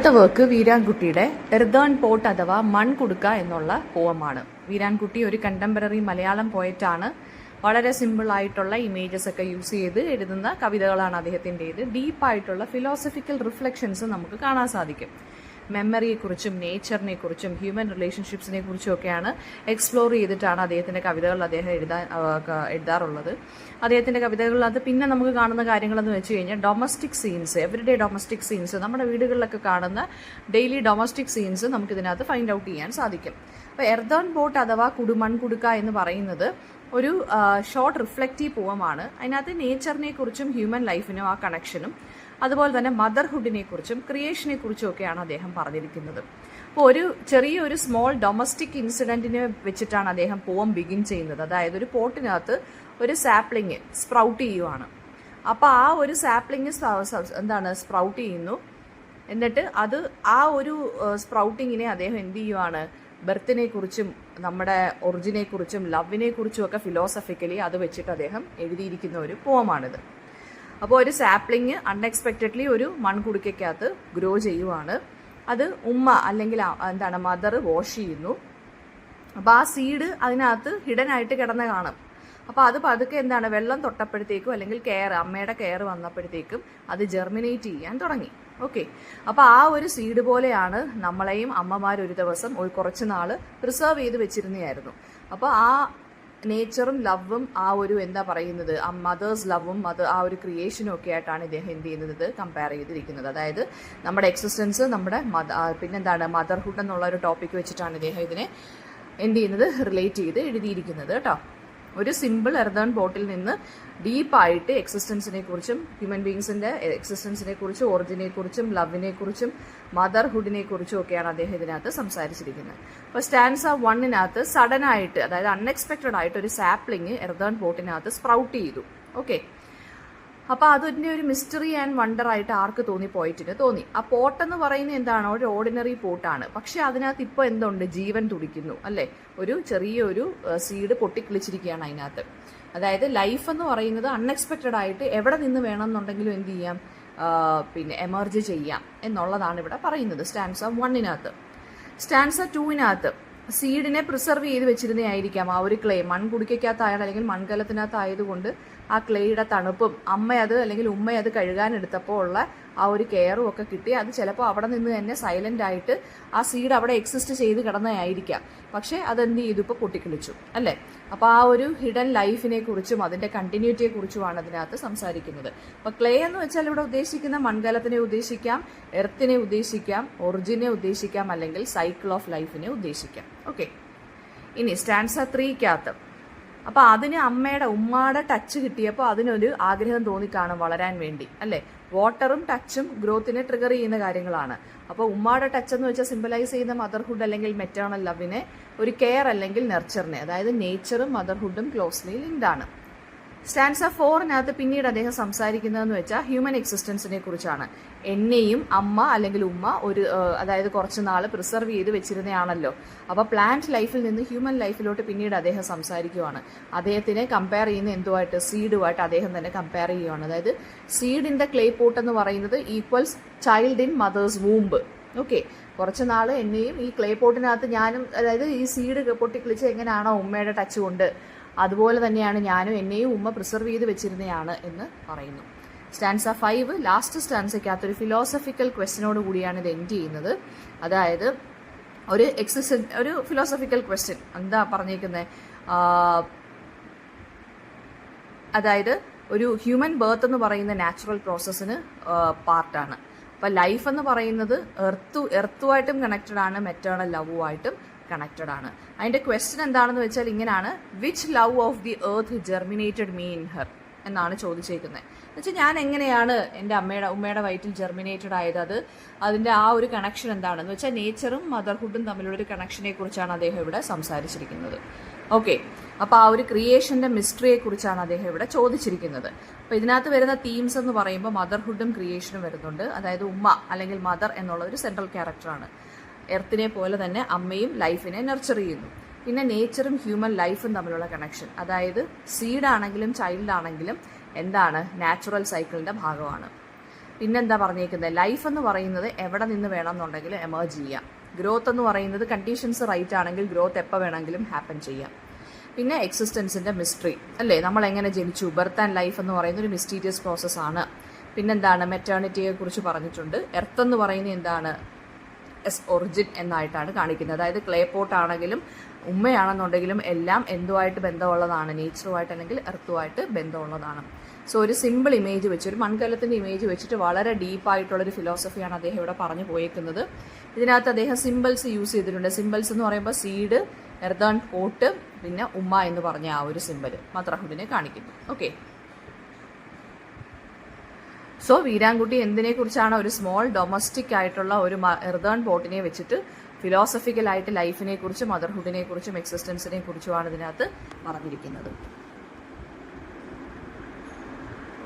അടുത്ത work വീരാൻകുട്ടിയുടെ എർദേൺ pot അഥവാ മൺകുടുക്ക എന്നുള്ള പോവമാണ്. വീരാൻകുട്ടി ഒരു കണ്ടംപററി മലയാളം പോയറ്റാണ്. വളരെ സിമ്പിൾ ആയിട്ടുള്ള ഇമേജസ് ഒക്കെ യൂസ് ചെയ്ത് എഴുതുന്ന കവിതകളാണ് അദ്ദേഹത്തിൻ്റെത്. ഡീപ്പായിട്ടുള്ള ഫിലോസഫിക്കൽ റിഫ്ലക്ഷൻസ് നമുക്ക് കാണാൻ സാധിക്കും. മെമ്മറിയെക്കുറിച്ചും നേച്ചറിനെ കുറിച്ചും ഹ്യൂമൻ റിലേഷൻഷിപ്സിനെ കുറിച്ചും ഒക്കെയാണ് എക്സ്പ്ലോർ ചെയ്തിട്ടാണ് അദ്ദേഹത്തിൻ്റെ കവിതകൾ അദ്ദേഹം എഴുതാറുള്ളത്. അദ്ദേഹത്തിൻ്റെ കവിതകളിലത് പിന്നെ നമുക്ക് കാണുന്ന കാര്യങ്ങളെന്ന് വെച്ച് കഴിഞ്ഞാൽ domestic scenes, everyday domestic scenes, നമ്മുടെ വീടുകളിലൊക്കെ കാണുന്ന ഡെയിലി ഡൊമസ്റ്റിക് സീൻസ് നമുക്കിതിനകത്ത് ഫൈൻഡ് ഔട്ട് ചെയ്യാൻ സാധിക്കും. അപ്പോൾ എർദേൺ പോട്ട് അഥവാ മൺകുടുക്ക എന്ന് പറയുന്നത് ഒരു ഷോർട്ട് റിഫ്ലക്റ്റീവ് പോവമാണ്. അതിനകത്ത് നേച്ചറിനെ കുറിച്ചും ഹ്യൂമൻ ലൈഫിനും ആ കണക്ഷനും അതുപോലെ തന്നെ മദർഹുഡിനെ കുറിച്ചും ക്രിയേഷനെ കുറിച്ചും ഒക്കെയാണ് അദ്ദേഹം പറഞ്ഞിരിക്കുന്നത്. അപ്പോൾ ഒരു ചെറിയൊരു സ്മോൾ ഡൊമസ്റ്റിക് ഇൻസിഡൻറ്റിനെ വെച്ചിട്ടാണ് അദ്ദേഹം പോം ബിഗിൻ ചെയ്യുന്നത്. അതായത് ഒരു പോട്ടിനകത്ത് ഒരു സാപ്ലിങ് സ്പ്രൗട്ട് ചെയ്യുവാണ്. അപ്പോൾ ആ ഒരു സാപ്ലിങ് സ്പ്രൗട്ട് ചെയ്യുന്നു. എന്നിട്ട് അത് ആ ഒരു സ്പ്രൗട്ടിങ്ങിനെ അദ്ദേഹം എന്ത് ചെയ്യുവാണ്, ബർത്തിനെ കുറിച്ചും നമ്മുടെ ഒറിജിനെ കുറിച്ചും ലവിനെ കുറിച്ചും ഒക്കെ ഫിലോസഫിക്കലി അത് വെച്ചിട്ട് അദ്ദേഹം എഴുതിയിരിക്കുന്ന ഒരു പോമാണിത്. അപ്പോൾ ഒരു സാപ്ലിങ് അൺഎക്സ്പെക്റ്റഡ്ലി ഒരു മൺകുടുക്കകത്ത് ഗ്രോ ചെയ്യുവാണ്. അത് ഉമ്മ അല്ലെങ്കിൽ മദർ വാഷ് ചെയ്യുന്നു. അപ്പോൾ ആ സീഡ് അതിനകത്ത് ഹിഡൻ ആയിട്ട് കിടന്ന് കാണും. അപ്പോൾ അത് പതുക്കെ വെള്ളം തൊട്ടപ്പോഴത്തേക്കും അല്ലെങ്കിൽ അമ്മയുടെ കെയർ വന്നപ്പോഴത്തേക്കും അത് ജെർമിനേറ്റ് ചെയ്യാൻ തുടങ്ങി. ഓക്കെ, അപ്പോൾ ആ ഒരു സീഡ് പോലെയാണ് നമ്മളെയും അമ്മമാർ ഒരു ദിവസം കുറച്ച് നാൾ പ്രിസർവ് ചെയ്ത് വെച്ചിരുന്നതായിരുന്നു. അപ്പോൾ ആ നേച്ചറും ലവും ആ ഒരു മദേഴ്സ് ലവും ആ ഒരു ക്രിയേഷനും ഒക്കെ ആയിട്ടാണ് ഇദ്ദേഹം എന്ത് ചെയ്യുന്നത്, കമ്പയർ ചെയ്തിരിക്കുന്നത്. അതായത് നമ്മുടെ എക്സിസ്റ്റൻസ്, നമ്മുടെ മദർഹുഡ് എന്നുള്ള ഒരു ടോപ്പിക് വെച്ചിട്ടാണ് ഇദ്ദേഹം ഇതിനെ എന്ത് ചെയ്യുന്നത്, റിലേറ്റ് ചെയ്ത് എഴുതിയിരിക്കുന്നത് കേട്ടോ. ഒരു സിമ്പിൾ എർദേൺ പോട്ടിൽ നിന്ന് ഡീപ്പായിട്ട് എക്സിസ്റ്റൻസിനെ കുറിച്ചും ഹ്യൂമൻ ബീങ്സിന്റെ എക്സിസ്റ്റൻസിനെ കുറിച്ചും ഒറിജിനെ കുറിച്ചും ലവിനെ കുറിച്ചും മദർഹുഡിനെ കുറിച്ചും ഒക്കെയാണ് അദ്ദേഹം ഇതിനകത്ത് സംസാരിച്ചിരിക്കുന്നത്. അപ്പോൾ സ്റ്റാൻസ 1-നകത്ത് സഡൻ ആയിട്ട്, അതായത് അൺഎക്സ്പെക്റ്റഡ് ആയിട്ട് ഒരു സാപ്ലിങ് എർദേൺ പോട്ടിനകത്ത് സ്പ്രൗട്ട് ചെയ്തു. ഓക്കെ, അപ്പോൾ അതിൻ്റെ ഒരു മിസ്റ്ററി ആൻഡ് വണ്ടർ ആയിട്ട് ആർക്ക് തോന്നി. ആ പോട്ടെന്ന് പറയുന്നത് എന്താണ്, ഒരു ഓർഡിനറി പോട്ടാണ്. പക്ഷെ അതിനകത്ത് ഇപ്പോൾ എന്തുണ്ട്, ജീവൻ തുടിക്കുന്നു അല്ലേ. ഒരു ചെറിയൊരു സീഡ് പൊട്ടിക്കിളിച്ചിരിക്കുകയാണ് അതിനകത്ത്. അതായത് ലൈഫ് എന്ന് പറയുന്നത് അൺഎക്സ്പെക്റ്റഡ് ആയിട്ട് എവിടെ നിന്ന് വേണമെന്നുണ്ടെങ്കിലും എന്ത് ചെയ്യാം, എമർജ് ചെയ്യാം എന്നുള്ളതാണ് ഇവിടെ പറയുന്നത് സ്റ്റാൻസ 1-നകത്ത്. സ്റ്റാൻസ 2-നകത്ത് സീഡിനെ പ്രിസർവ് ചെയ്ത് വെച്ചിരുന്നതായിരിക്കാം ആ ഒരു ക്ലേ. മൺകുടിക്കകത്തായാണ് അല്ലെങ്കിൽ മൺകലത്തിനകത്തായതുകൊണ്ട് ആ ക്ലേയുടെ തണുപ്പും അല്ലെങ്കിൽ ഉമ്മ അത് കഴുകാനെടുത്തപ്പോൾ ഉള്ള ആ ഒരു കെയറും ഒക്കെ കിട്ടി. അത് ചിലപ്പോൾ അവിടെ നിന്ന് തന്നെ സൈലന്റ് ആയിട്ട് ആ സീഡ് അവിടെ എക്സിസ്റ്റ് ചെയ്ത് കിടന്നതായിരിക്കാം. പക്ഷേ അതെന്ത് ചെയ്തു, ഇപ്പോൾ പൊട്ടിക്കിളിച്ചു അല്ലേ. അപ്പോൾ ആ ഒരു ഹിഡൻ ലൈഫിനെ കുറിച്ചും അതിൻ്റെ കണ്ടിന്യൂറ്റിയെ കുറിച്ചുമാണ് അതിനകത്ത് സംസാരിക്കുന്നത്. അപ്പോൾ ക്ലേ എന്ന് വെച്ചാൽ ഇവിടെ ഉദ്ദേശിക്കുന്ന മൺകലത്തിനെ ഉദ്ദേശിക്കാം, എർത്തിനെ ഉദ്ദേശിക്കാം, ഒറിജിനെ ഉദ്ദേശിക്കാം, അല്ലെങ്കിൽ സൈക്കിൾ ഓഫ് ലൈഫിനെ ഉദ്ദേശിക്കാം. ഓക്കെ, ഇനി സ്റ്റാൻസ 3-കകത്ത് അപ്പോൾ അതിന് ഉമ്മയുടെ ടച്ച് കിട്ടിയപ്പോൾ അതിനൊരു ആഗ്രഹം തോന്നിക്കാണും വളരാൻ വേണ്ടി അല്ലേ. വാട്ടറും ടച്ചും ഗ്രോത്തിനെ ട്രിഗർ ചെയ്യുന്ന കാര്യങ്ങളാണ്. അപ്പോൾ ഉമ്മയുടെ ടച്ച് എന്ന് വെച്ചാൽ സിംബലൈസ് ചെയ്യുന്ന മദർഹുഡ് അല്ലെങ്കിൽ മെറ്റേണൽ ലവിനെ, ഒരു കെയർ അല്ലെങ്കിൽ നെർച്ചറിനെ, അതായത് നേച്ചറും മദർഹുഡും ക്ലോസ്ലി ലിങ്ക്ഡ് ആണ്. സ്റ്റാൻസ 4-നകത്ത് പിന്നീട് അദ്ദേഹം സംസാരിക്കുന്നതെന്ന് വെച്ചാൽ ഹ്യൂമൻ എക്സിസ്റ്റൻസിനെ കുറിച്ചാണ്. എന്നെയും അമ്മ അല്ലെങ്കിൽ ഉമ്മ അതായത് കുറച്ച് നാൾ പ്രിസർവ് ചെയ്ത് വെച്ചിരുന്നതാണല്ലോ. അപ്പോൾ പ്ലാന്റ് ലൈഫിൽ നിന്ന് ഹ്യൂമൻ ലൈഫിലോട്ട് പിന്നീട് അദ്ദേഹം സംസാരിക്കുവാണ്. അദ്ദേഹത്തിനെ കമ്പയർ ചെയ്യുന്ന എന്തുമായിട്ട്, സീഡുമായിട്ട് അദ്ദേഹം തന്നെ കമ്പയർ ചെയ്യുവാണ്. അതായത് seed in the clay pot എന്ന് പറയുന്നത് equals child in mother's womb. Okay, കുറച്ച് നാൾ എന്നെയും ഈ ക്ലേ പോട്ടിനകത്ത് ഞാനും, അതായത് ഈ സീഡ് പൊട്ടിക്കിളിച്ച് എങ്ങനെയാണോ ഉമ്മയുടെ ടച്ച് കൊണ്ട്, അതുപോലെ തന്നെയാണ് ഞാനും എന്നെയും ഉമ്മ പ്രിസർവ് ചെയ്ത് വെച്ചിരുന്നതാണ് എന്ന് പറയുന്നു. സ്റ്റാൻസ 5 ലാസ്റ്റ് സ്റ്റാൻസയ്ക്കകത്ത് ഒരു ഫിലോസഫിക്കൽ ക്വസ്റ്റ്യനോട് കൂടിയാണ് ഇത് എൻഡ് ചെയ്യുന്നത്. അതായത് ഒരു ഫിലോസഫിക്കൽ ക്വസ്റ്റ്യൻ എന്താ പറഞ്ഞേക്കുന്നത്, അതായത് ഒരു ഹ്യൂമൻ ബർത്ത് എന്ന് പറയുന്ന നാച്ചുറൽ പ്രോസസ്സിന് പാർട്ടാണ്. അപ്പം ലൈഫ് എന്ന് പറയുന്നത് എർത്തുമായിട്ടും കണക്റ്റഡ് ആണ്, മെറ്റേണൽ ലവുമായിട്ടും കണക്റ്റഡ് ആണ്. അതിൻ്റെ ക്വസ്റ്റ്യൻ എന്താണെന്ന് വെച്ചാൽ ഇങ്ങനെയാണ്, which love of the earth germinated me in her എന്നാണ് ചോദിച്ചേക്കുന്നത്. എന്നുവെച്ചാൽ ഞാൻ എങ്ങനെയാണ് എൻ്റെ ഉമ്മയുടെ വയറ്റിൽ ജെർമിനേറ്റഡ് ആയത്, അതിൻ്റെ ആ ഒരു കണക്ഷൻ എന്താണെന്ന് വെച്ചാൽ നേച്ചറും മദർഹുഡും തമ്മിലുള്ളൊരു കണക്ഷനെ കുറിച്ചാണ് അദ്ദേഹം ഇവിടെ സംസാരിച്ചിരിക്കുന്നത്. ഓക്കെ, അപ്പോൾ ആ ഒരു ക്രിയേഷൻ്റെ മിസ്റ്ററിയെ കുറിച്ചാണ് അദ്ദേഹം ഇവിടെ ചോദിച്ചിരിക്കുന്നത്. അപ്പോൾ ഇതിനകത്ത് വരുന്ന തീംസ് എന്ന് പറയുമ്പോൾ മദർഹുഡും ക്രിയേഷനും വരുന്നുണ്ട്. അതായത് ഉമ്മ അല്ലെങ്കിൽ മദർ എന്നുള്ള ഒരു സെൻട്രൽ ക്യാരക്ടറാണ്. എർത്തിനെ പോലെ തന്നെ അമ്മയും ലൈഫിനെ നർച്ചർ ചെയ്യുന്നു. പിന്നെ നേച്ചറും ഹ്യൂമൻ ലൈഫും തമ്മിലുള്ള കണക്ഷൻ, അതായത് സീഡ് ആണെങ്കിലും ചൈൽഡ് ആണെങ്കിലും നാച്ചുറൽ സൈക്കിളിൻ്റെ ഭാഗമാണ്. പിന്നെന്താ പറഞ്ഞേക്കുന്നത്, ലൈഫ് എന്ന് പറയുന്നത് എവിടെ നിന്ന് വേണമെന്നുണ്ടെങ്കിൽ എമേർജ് ചെയ്യാം. ഗ്രോത്ത് എന്ന് പറയുന്നത് കണ്ടീഷൻസ് റൈറ്റ് ആണെങ്കിൽ ഗ്രോത്ത് എപ്പോൾ വേണമെങ്കിലും ഹാപ്പൻ ചെയ്യാം. പിന്നെ എക്സിസ്റ്റൻസിൻ്റെ മിസ്റ്ററി അല്ലേ, നമ്മൾ എങ്ങനെ ജനിച്ചു, ബർത്ത് ആൻഡ് ലൈഫ് എന്ന് പറയുന്ന ഒരു മിസ്റ്റീരിയസ് പ്രോസസ്സാണ്. പിന്നെന്താണ്, മെറ്റേണിറ്റിയെ കുറിച്ച് പറഞ്ഞിട്ടുണ്ട്. എർത്ത് എന്ന് പറയുന്നത് എന്താണ്, ഒറിജിൻ എന്നായിട്ടാണ് കാണിക്കുന്നത്. അതായത് ക്ലേ പോട്ട് ആണെങ്കിലും ഉമ്മയാണെന്നുണ്ടെങ്കിലും എല്ലാം എന്തുമായിട്ട് ബന്ധമുള്ളതാണ്, നേച്ചറുമായിട്ട് അല്ലെങ്കിൽ എർത്തുമായിട്ട് ബന്ധമുള്ളതാണ്. സോ ഒരു സിമ്പിൾ ഇമേജ് വെച്ച്, ഒരു മൺകലത്തിൻ്റെ ഇമേജ് വെച്ചിട്ട് വളരെ ഡീപ്പായിട്ടുള്ളൊരു ഫിലോസഫിയാണ് അദ്ദേഹം ഇവിടെ പറഞ്ഞു പോയേക്കുന്നത്. ഇതിനകത്ത് അദ്ദേഹം സിമ്പിൾസ് യൂസ് ചെയ്തിട്ടുണ്ട്. സിമ്പിൾസ് എന്ന് പറയുമ്പോൾ സീഡ്, എർത്തേൺ പോട്ട്, പിന്നെ ഉമ്മ എന്ന് പറഞ്ഞ ആ ഒരു സിമ്പിൾ മദർഹുഡിനെ കാണിക്കുന്നു. ഓക്കെ, സോ വീരാൻകുട്ടി എന്തിനെക്കുറിച്ചാണ്, ഒരു സ്മോൾ ഡൊമസ്റ്റിക് ആയിട്ടുള്ള ഒരു എർത്തേൺ പോട്ടിനെ വെച്ചിട്ട് ഫിലോസഫിക്കലായിട്ട് ലൈഫിനെ കുറിച്ചും മദർഹുഡിനെ കുറിച്ചും എക്സിസ്റ്റൻസിനെ കുറിച്ചുമാണ് ഇതിനകത്ത് പറഞ്ഞിരിക്കുന്നത്.